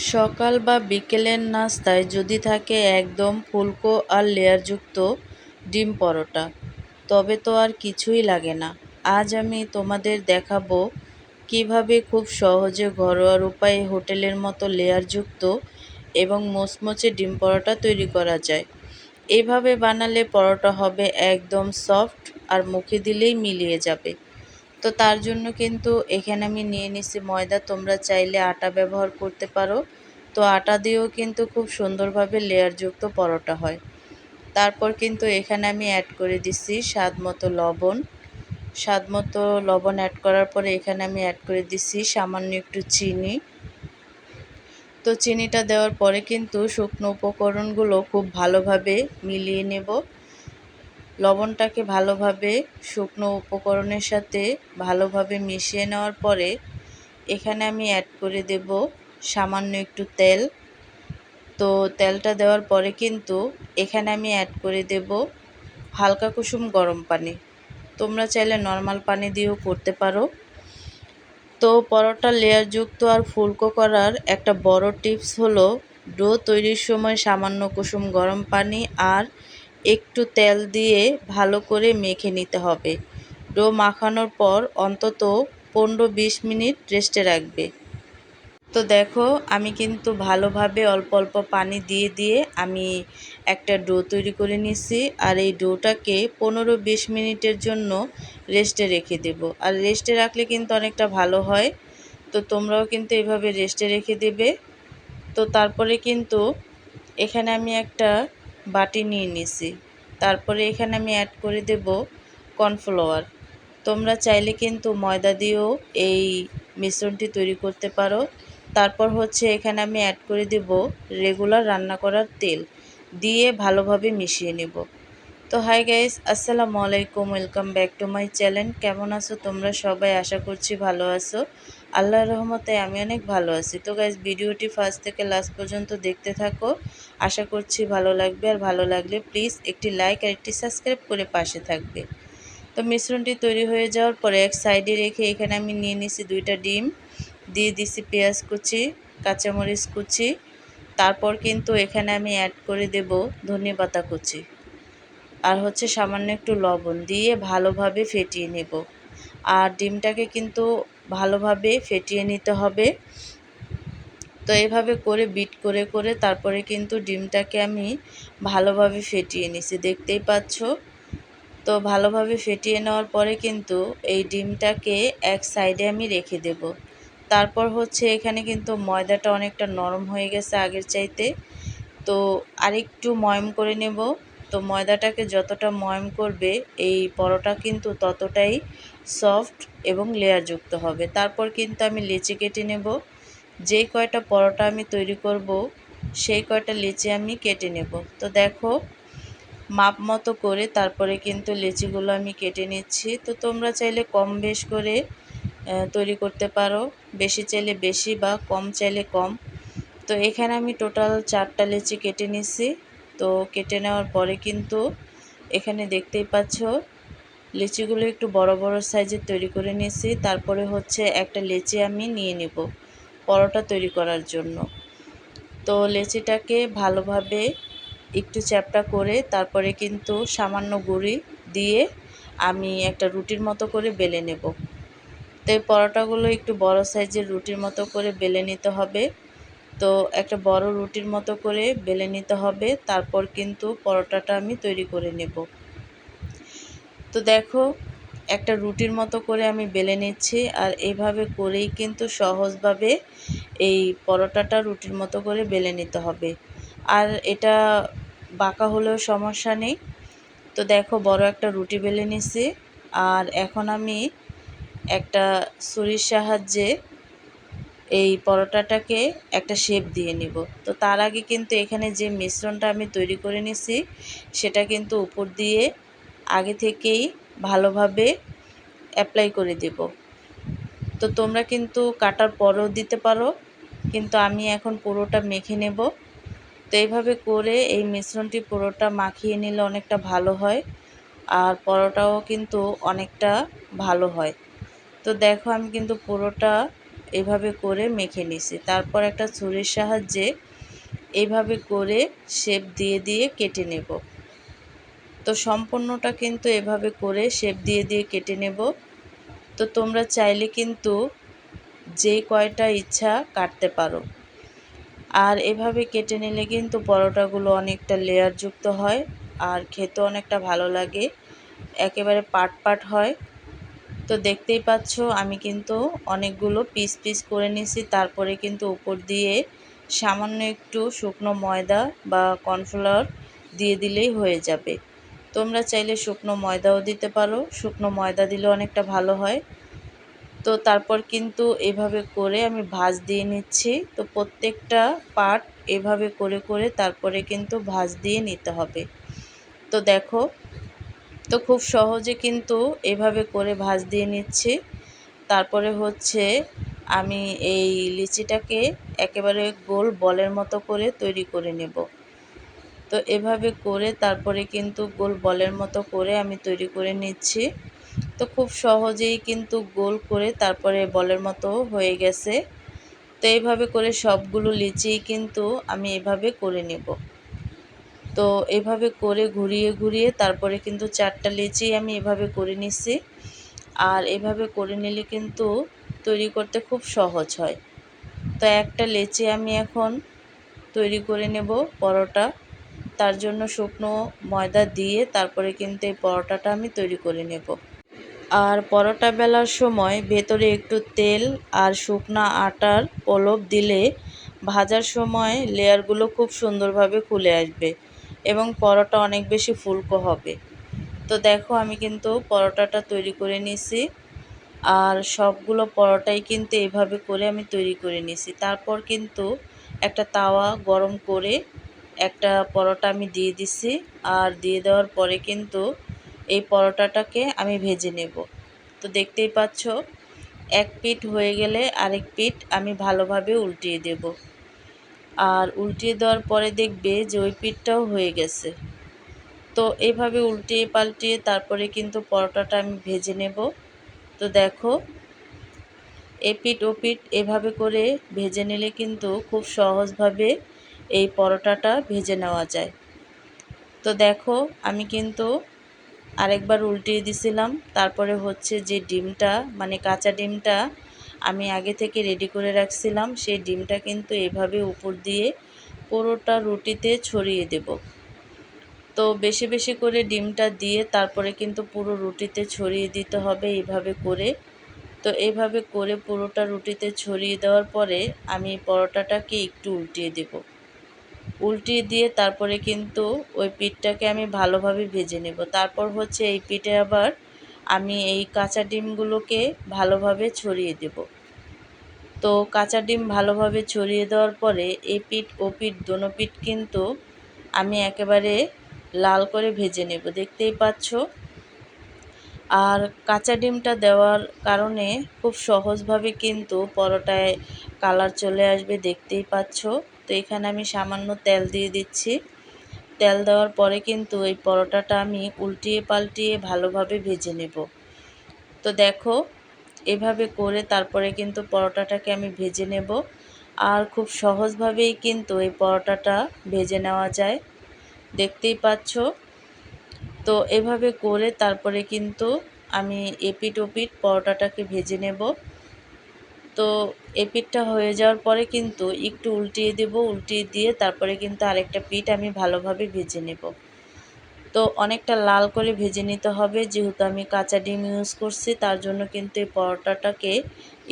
সকাল বা বিকেলের নাস্তায় যদি থাকে একদম ফুলকো আর লেয়ারযুক্ত ডিম পরোটা, তবে তো আর কিছুই লাগে না। আজ আমি তোমাদের দেখাবো কিভাবে খুব সহজে ঘরোয়া উপায়ে হোটেলের মতো লেয়ারযুক্ত এবং মোচমোচে ডিম পরোটা তৈরি করা যায়। এইভাবে বানালে পরোটা হবে একদম সফট আর মুখে দিলেই মিলিয়ে যাবে। তো তার জন্য কিন্তু এখানে আমি নিয়ে নিছি ময়দা, তোমরা চাইলে আটা ব্যবহার করতে পারো। তো আটা দিয়েও কিন্তু খুব সুন্দরভাবে লেয়ারযুক্ত পরোটা হয়। তারপর কিন্তু এখানে আমি অ্যাড করে দিচ্ছি স্বাদ মতো লবণ অ্যাড করার পরে এখানে আমি অ্যাড করে দিচ্ছি সামান্য একটু চিনি। তো চিনিটা দেওয়ার পরে কিন্তু শুকনো উপকরণগুলো খুব ভালোভাবে মিলিয়ে নেব। লবণটাকে ভালোভাবে শুকনো উপকরণের সাথে ভালোভাবে মিশিয়ে নেওয়ার পরে এখানে আমি অ্যাড করে দেব সামান্য একটু তেল। তো তেলটা দেওয়ার পরে কিন্তু এখানে আমি অ্যাড করে দেব হালকা কুসুম গরম পানি। তোমরা চাইলে নর্মাল পানি দিয়েও করতে পারো। তো পরোটা লেয়ারযুক্ত আর ফুলকো করার একটা বড় টিপস হলো ডো তৈরির সময় সামান্য কুসুম গরম পানি আর একটু তেল দিয়ে ভালো করে মেখে নিতে হবে। ডো মাখানোর পর অন্তত 15-20 মিনিট রেস্টে রাখবে। তো দেখো আমি কিন্তু ভালোভাবে অল্প অল্প পানি দিয়ে দিয়ে আমি একটা ডো তৈরি করে নিছি। আর এই ডোটাকে 15-20 মিনিটের জন্য রেস্টে রেখে দেব। আর রেস্টে রাখলে কিন্তু অনেকটা ভালো হয়। তো তোমরাও কিন্তু এভাবে রেস্টে রেখে দেবে। তো তারপরে কিন্তু এখানে আমি একটা বাটি নিয়ে নিছি। তারপরে এখানে আমি অ্যাড করে দেব কর্নফ্লাওয়ার। তোমরা চাইলে কিন্তু ময়দা দিয়েও এই মিশ্রণটি তৈরি করতে পারো। তারপর হচ্ছে এখানে আমি অ্যাড করে দেব রেগুলার রান্না করার তেল দিয়ে ভালোভাবে মিশিয়ে নেব। তো হাই গাইস, আসসালামু আলাইকুম, welcome back to my channel. কেমন আছো তোমরা সবাই? আশা করছি ভালো আছো। আল্লাহর রহমতে আমি অনেক ভালো আছি। তো গাইস, ভিডিওটি ফার্স্ট থেকে লাস্ট পর্যন্ত দেখতে থাকো। আশা করছি ভালো লাগবে। আর ভালো লাগলে প্লিজ একটি লাইক আর একটি সাবস্ক্রাইব করে পাশে থাকবে। তো মিশ্রণটি তৈরি হয়ে যাওয়ার পরে এক সাইডে রেখে এখানে আমি নিয়ে নিছি 2টা ডিম, দিয়ে দিছি পেঁয়াজ কুচি, কাঁচামরিচ কুচি। তারপর কিন্তু এখানে আমি অ্যাড করে দেব ধনেপাতা কুচি আর হচ্ছে সামান্য একটু লবণ দিয়ে ভালোভাবে ফেটিয়ে নেব। আর ডিমটাকে কিন্তু ভালোভাবে ফেটিয়ে নিতে হবে। তো এভাবে করে বিট করে করে তারপরে কিন্তু ডিমটাকে আমি ভালোভাবে ফেটিয়ে নিছি, দেখতেই পাচ্ছ। তো ভালোভাবে ফেটিয়ে নেওয়ার পরে কিন্তু এই ডিমটাকে এক সাইডে আমি রেখে দেব। তারপর হচ্ছে এখানে কিন্তু ময়দাটা অনেকটা নরম হয়ে গেছে আগের চাইতে। তো আরেকটু ময়ম করে নেব। তো ময়দাটাকে যতটা ময়ম করবে এই পরোটা কিন্তু ততটাই সফট এবং লেয়ারযুক্ত হবে। তারপর কিন্তু আমি লেচি কেটে নেব। যেই কয়টা পরোটা আমি তৈরি করব সেই কয়টা লেচি আমি কেটে নেব। তো দেখো মাপ মতো করে তারপরে কিন্তু লেচিগুলো আমি কেটে নিচ্ছি। তো তোমরা চাইলে কম বেশ করে তৈরি করতে পারো, বেশি চাইলে বেশি বা কম চাইলে কম। তো এখানে আমি টোটাল 4টা লেচি কেটে নিছি। তো কেটে নেওয়ার পরে কিন্তু এখানে দেখতেই পাচ্ছ লেচিগুলো একটু বড় বড় সাইজের তৈরি করে নিয়েছি। তারপরে হচ্ছে একটা লেচি আমি নিয়ে নেব পরোটা তৈরি করার জন্য। তো লেচিটাকে ভালোভাবে একটু চ্যাপ্টা করে তারপরে কিন্তু সামান্য গুঁড়ি দিয়ে আমি একটা রুটির মতো করে বেলে নেব। তো এই পরোটাগুলো একটু বড় সাইজের রুটির মতো করে বেলে নিতে হবে। তো একটা বড় রুটির মতো করে বেলে নিতে হবে। তারপর কিন্তু পরোটাটা আমি তৈরি করে নেব। তো দেখো একটা রুটির মতো করে আমি বেলে নিচ্ছি। আর এইভাবে করেই কিন্তু সহজভাবে এই পরোটাটা রুটির মতো করে বেলে নিতে হবে। আর এটা বাঁকা হলেও সমস্যা নেই। তো দেখো বড় একটা রুটি বেলে নিছি। আর এখন আমি একটা ছুরির সাহায্যে এই পরোটাটাকে একটা শেপ দিয়ে নিব। তো তার আগে কিন্তু এখানে যে মিশ্রণটা আমি তৈরি করে নিছি সেটা কিন্তু উপর দিয়ে আগে থেকেই ভালোভাবে অ্যাপ্লাই করে দেব। তো তোমরা কিন্তু কাটার পরেও দিতে পারো, কিন্তু আমি এখন পুরোটা মেখে নেব। তো এইভাবে করে এই মিশ্রণটি পুরোটা মাখিয়ে নিলে অনেকটা ভালো হয়। আর পরোটাও কিন্তু অনেকটা ভালো হয়। তো দেখো আমি কিন্তু পুরোটা এভাবে করে মেখে নিছি। তারপর একটা ছুরির সাহায্যে এভাবে করে শেপ দিয়ে দিয়ে কেটে নেব। তো সম্পূর্ণটা কিন্তু এভাবে করে শেপ দিয়ে দিয়ে কেটে নেব। তো তোমরা চাইলে কিন্তু যে কয়টা ইচ্ছা কাটতে পারো। আর এভাবে কেটে নিলে কিন্তু পরোটাগুলো অনেকটা লেয়ারযুক্ত হয় আর খেতে অনেকটা ভালো লাগে, একেবারে পাট পাট হয়। তো দেখতেই পাচ্ছ আমি কিন্তু অনেকগুলো পিস পিস করে নিছি। তারপরে কিন্তু উপর দিয়ে সামান্য একটু শুকনো ময়দা বা কর্নফ্লাওয়ার দিয়ে দিলেই হয়ে যাবে। তোমরা চাইলে শুকনো ময়দাও দিতে পারো, শুকনো ময়দা দিলে অনেকটা ভালো হয়। তো তারপর কিন্তু এভাবে করে আমি ভাঁজ দিয়ে নিচ্ছি। তো প্রত্যেকটা পার্ট এভাবে করে করে তারপরে কিন্তু ভাঁজ দিয়ে নিতে হবে। তো দেখো, তো খুব সহজে কিন্তু এভাবে করে ভাঁজ দিয়ে নিচ্ছি। তারপরে হচ্ছে আমি এই লিচিটাকে একেবারে গোল বলের মতো করে তৈরি করে নেব। তো এভাবে করে তারপরে কিন্তু গোল বলের মতো করে আমি তৈরি করে নিচ্ছি। তো খুব সহজেই কিন্তু গোল করে তারপরে বলের মতো হয়ে গেছে। তো এইভাবে করে সবগুলো লিচি কিন্তু আমি এভাবে করে নেব। তো এভাবে করে ঘুরিয়ে ঘুরিয়ে তারপরে কিন্তু 4টা লিচি আমি এভাবে করে নিছি। আর এভাবে করে নিলে কিন্তু তৈরি করতে খুব সহজ হয়। তো একটা লিচি আমি এখন তৈরি করে নেব পরোটা। তার জন্য শুকনো ময়দা দিয়ে তারপরে কিন্তু এই পরোটাটা আমি তৈরি করে নেব। আর পরোটা বেলার সময় ভেতরে একটু তেল আর শুকনা আটার প্রলেপ দিলে ভাজার সময় লেয়ারগুলো খুব সুন্দরভাবে খুলে আসবে এবং পরোটা অনেক বেশি ফুলকো হবে। তো দেখো আমি কিন্তু পরোটাটা তৈরি করে নিছি। আর সবগুলো পরোটাই কিন্তু এভাবে করে আমি তৈরি করে নিছি। তারপর কিন্তু একটা তাওয়া গরম করে একটা পরোটা আমি দিয়ে দিছি। আর দিয়ে দেওয়ার পরে কিন্তু এই পরোটাটাকে আমি ভেজে নেব। তো দেখতেই পাচ্ছ, এক পিঠ হয়ে গেলে আরেক পিঠ আমি ভালোভাবে উল্টিয়ে দেব। আর উল্টিয়ে দেওয়ার পরে দেখবে যে ওই পিঠটাও হয়ে গেছে। তো এইভাবে উল্টিয়ে পাল্টিয়ে তারপরে কিন্তু পরোটাটা আমি ভেজে নেব। তো দেখো, এপিঠ ওপিঠ এভাবে করে ভেজে নিলে কিন্তু খুব সহজভাবে এই পরোটাটা ভেজে নেওয়া যায়। তো দেখো আমি কিন্তু আরেকবার উল্টিয়ে দিছিলাম। তারপরে হচ্ছে যে ডিমটা মানে কাঁচা ডিমটা আমি আগে থেকে রেডি করে রাখছিলাম, সেই ডিমটা কিন্তু এভাবে উপর দিয়ে পুরোটা রুটিতে ছড়িয়ে দেব। তো বেশি বেশি করে ডিমটা দিয়ে তারপরে কিন্তু পুরো রুটিতে ছড়িয়ে দিতে হবে এইভাবে করে। তো এইভাবে করে পুরোটা রুটিতে ছড়িয়ে দেওয়ার পরে আমি পরোটাটাকে একটু উল্টিয়ে দেব। উল্টিয়ে দিয়ে তারপরে কিন্তু ওই পিঠটাকে আমি ভালোভাবে ভেজে নেব। তারপর হচ্ছে এই পিঠে আবার আমি এই কাঁচা ডিমগুলোকে ভালোভাবে ছড়িয়ে দেব। তো কাঁচা ডিম ভালোভাবে ছড়িয়ে দেওয়ার পরে এই পিঠ ও পিঠ দোনো পিঠ কিন্তু আমি একেবারে লাল করে ভেজে নেব, দেখতেই পাচ্ছ। আর কাঁচা ডিমটা দেওয়ার কারণে খুব সহজভাবে কিন্তু পরোটায় কালার চলে আসবে, দেখতেই পাচ্ছ। তো এখানে আমি সামান্য তেল দিয়ে দিচ্ছি। তেল দেওয়ার পরে কিন্তু এই পরোটাটা আমি উল্টিয়ে পাল্টিয়ে ভালোভাবে ভেজে নেব। তো দেখো, এভাবে করে তারপরে কিন্তু পরোটাটাকে আমি ভেজে নেব। আর খুব সহজভাবেই কিন্তু এই পরোটাটা ভেজে নেওয়া যায়, দেখতেই পাচ্ছ। তো এভাবে করে তারপরে কিন্তু আমি এপিঠ ওপিঠ পরোটাটাকে ভেজে নেব। তো এপিঠটা হয়ে যাওয়ার পরে কিন্তু একটু উল্টিয়ে দেব, উল্টিয়ে দিয়ে তারপরে কিন্তু আরেকটা পিঠ আমি ভালোভাবে ভেজে নেব। তো অনেকটা লাল করে ভেজে নিতে হবে, যেহেতু আমি কাঁচা ডিম ইউজ করছি তার জন্য কিন্তু এই পরোটাটাকে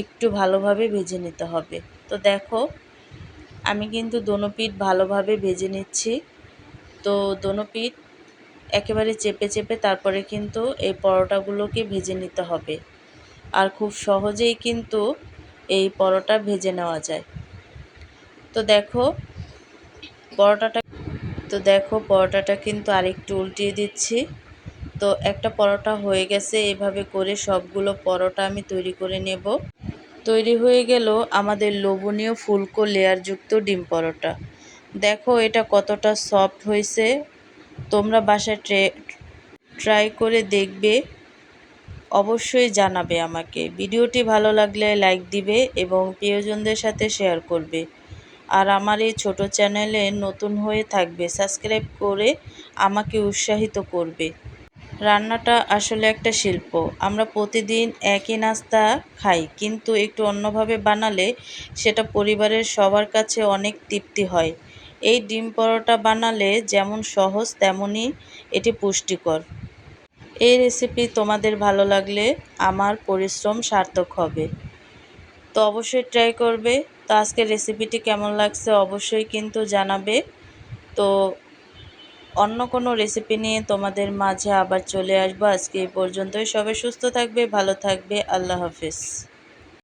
একটু ভালোভাবে ভেজে নিতে হবে। তো দেখো, আমি কিন্তু দোনো পিঠ ভালোভাবে ভেজে নিচ্ছি। তো দোনো পিঠ একেবারে চেপে চেপে তারপরে কিন্তু এই পরোটাগুলোকে ভেজে নিতে হবে। আর খুব সহজেই কিন্তু এই পরোটা ভেজে নেওয়া যায়। তো দেখো পরোটাটা পরোটাটা কিন্তু আরেকটু উল্টিয়ে দিচ্ছি। তো একটা পরোটা হয়ে গেছে, এভাবে করে সবগুলো পরোটা আমি তৈরি করে নেব। তৈরি হয়ে গেল আমাদের লোভনীয় ফুলকো লেয়ারযুক্ত ডিম পরোটা। দেখো এটা কতটা সফট হয়েছে, তোমরা বাসায় ট্রাই করে দেখবে, অবশ্যই জানাবে আমাকে। ভিডিওটি ভালো লাগলে লাইক দিবে এবং প্রিয়জনদের সাথে শেয়ার করবে। আর আমার এই ছোট চ্যানেলে নতুন হয়ে থাকবে, সাবস্ক্রাইব করে আমাকে উৎসাহিত করবে। রান্নাটা আসলে একটা শিল্প। আমরা প্রতিদিন একই নাস্তা খাই, কিন্তু একটু অন্যভাবে বানালে সেটা পরিবারের সবার কাছে অনেক তৃপ্তি হয়। এই ডিম পরোটা বানালে যেমন সহজ তেমনই এটি পুষ্টিকর। এই রেসিপি তোমাদের ভালো লাগলে আমার পরিশ্রম সার্থক হবে। তো অবশ্যই ট্রাই করবে। তো আজকের রেসিপিটি কেমন লাগছে অবশ্যই কিন্তু জানাবে। তো অন্য কোনো রেসিপি নিয়ে তোমাদের মাঝে আবার চলে আসবো। আজকে এই পর্যন্তই। সবাই সুস্থ থাকবে, ভালো থাকবে। আল্লাহ হাফেজ।